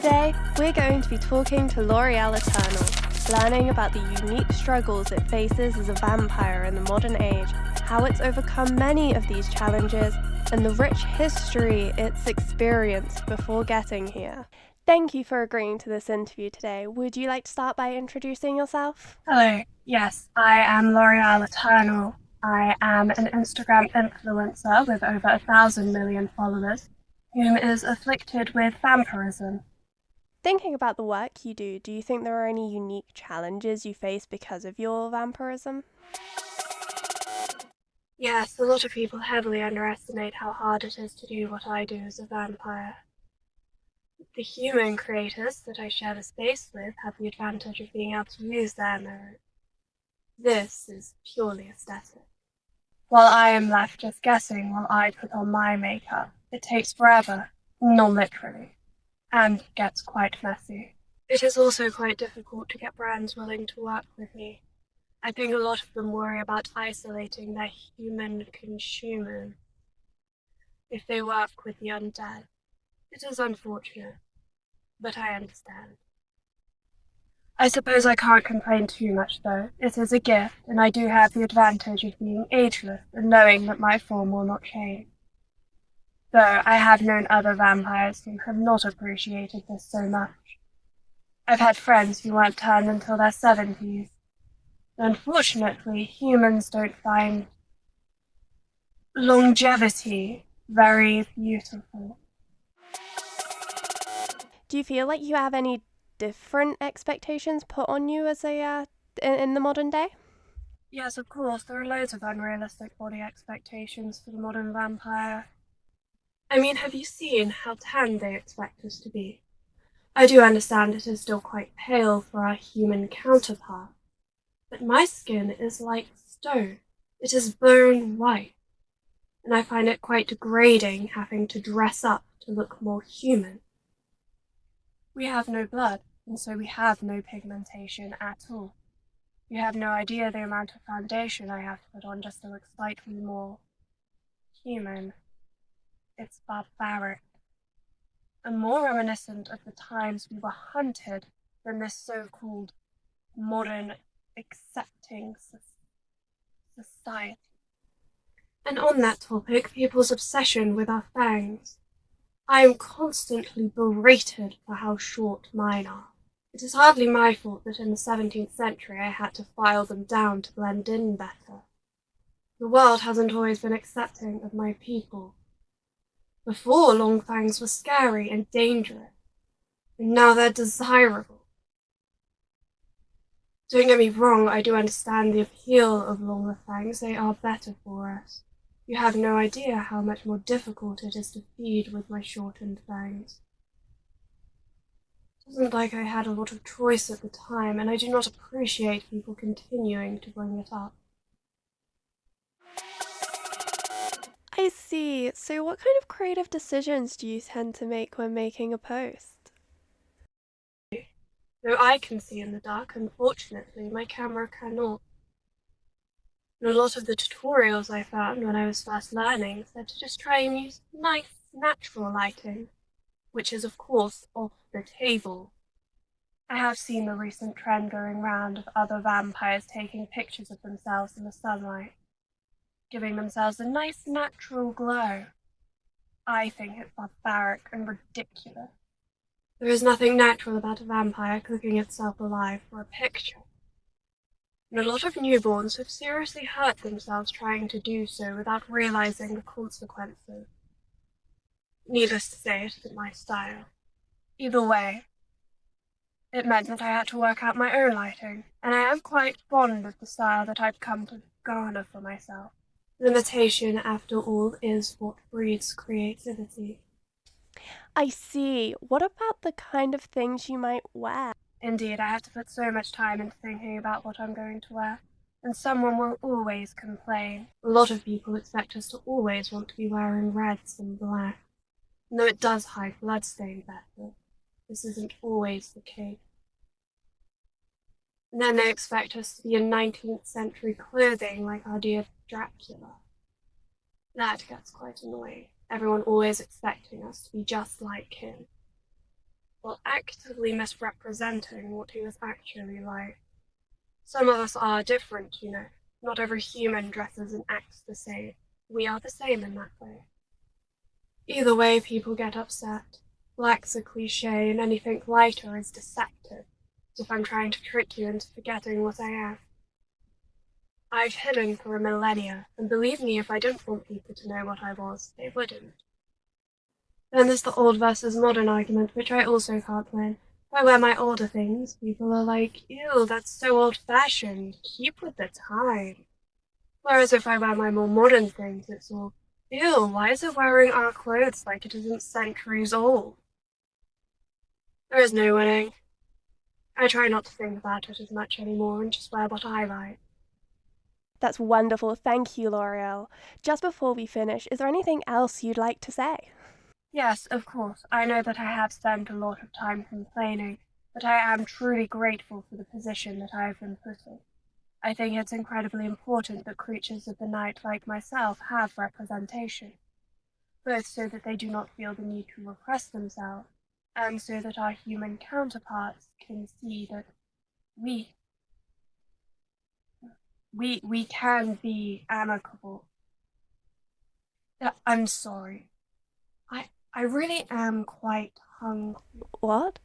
Today, we're going to be talking to Loreiel Eternal, learning about the unique struggles it faces as a vampire in the modern age, how it's overcome many of these challenges, and the rich history it's experienced before getting here. Thank you for agreeing to this interview today. Would you like to start by introducing yourself? Hello, yes, I am Loreiel Eternal. I am an Instagram influencer with over 1,000 million followers, whom is afflicted with vampirism. Thinking about the work you do you think there are any unique challenges you face because of your vampirism? Yes, a lot of people heavily underestimate how hard it is to do what I do as a vampire. The human creators that I share the space with have the advantage of being able to use their merit. This is purely aesthetic. While I am left just guessing while I put on my makeup, it takes forever, non-literally, and gets quite messy. It is also quite difficult to get brands willing to work with me. I think a lot of them worry about isolating their human consumers if they work with the undead. It is unfortunate, but I understand. I suppose I can't complain too much though. It is a gift, and I do have the advantage of being ageless and knowing that my form will not change. Though I have known other vampires who have not appreciated this so much. I've had friends who weren't turned until their 70s. Unfortunately, humans don't find longevity very beautiful. Do you feel like you have any different expectations put on you as in the modern day? Yes, of course, there are loads of unrealistic body expectations for the modern vampire. I mean, have you seen how tan they expect us to be? I do understand it is still quite pale for our human counterpart, but my skin is like stone. It is bone white, and I find it quite degrading having to dress up to look more human. We have no blood, and so we have no pigmentation at all. You have no idea the amount of foundation I have to put on just to look slightly more human. It's barbaric, and more reminiscent of the times we were hunted than this so-called modern accepting society. And on that topic, people's obsession with our fangs. I am constantly berated for how short mine are. It is hardly my fault that in the 17th century I had to file them down to blend in better. The world hasn't always been accepting of my people. Before, long fangs were scary and dangerous, and now they're desirable. Don't get me wrong, I do understand the appeal of longer fangs. They are better for us. You have no idea how much more difficult it is to feed with my shortened fangs. It wasn't like I had a lot of choice at the time, and I do not appreciate people continuing to bring it up. I see. So what kind of creative decisions do you tend to make when making a post? Though I can see in the dark, unfortunately, my camera cannot. And a lot of the tutorials I found when I was first learning said to just try and use nice, natural lighting, which is of course off the table. I have seen the recent trend going round of other vampires taking pictures of themselves in the sunlight, giving themselves a nice natural glow. I think it barbaric and ridiculous. There is nothing natural about a vampire cooking itself alive for a picture. And a lot of newborns have seriously hurt themselves trying to do so without realizing the consequences. Needless to say, it isn't my style. Either way, it meant that I had to work out my own lighting, and I am quite fond of the style that I've come to garner for myself. Limitation, after all, is what breeds creativity. I see. What about the kind of things you might wear? Indeed, I have to put so much time into thinking about what I'm going to wear, and someone will always complain. A lot of people expect us to always want to be wearing reds and black. And though it does hide bloodstain better, this isn't always the case. And then they expect us to be in 19th century clothing like our dear Dracula. That gets quite annoying. Everyone always expecting us to be just like him. while actively misrepresenting what he was actually like. Some of us are different, you know. Not every human dresses and acts the same. We are the same in that way. Either way, people get upset. Black's a cliche, and anything lighter is deceptive, as if I'm trying to trick you into forgetting what I am. I've hidden for a millennia, and believe me, if I didn't want people to know what I was, they wouldn't. Then there's the old versus modern argument, which I also can't win. If I wear my older things, people are like, ew, that's so old-fashioned, keep with the time. Whereas if I wear my more modern things, it's all, ew, why is it wearing our clothes like it isn't centuries old? There is no winning. I try not to think about it as much anymore and just wear what I like. That's wonderful. Thank you, Loreiel. Just before we finish, is there anything else you'd like to say? Yes, of course, I know that I have spent a lot of time complaining, but I am truly grateful for the position that I have been put in. I think it's incredibly important that creatures of the night like myself have representation, both so that they do not feel the need to repress themselves, and so that our human counterparts can see that we we can be amicable. I'm sorry. I really am quite hungry. What?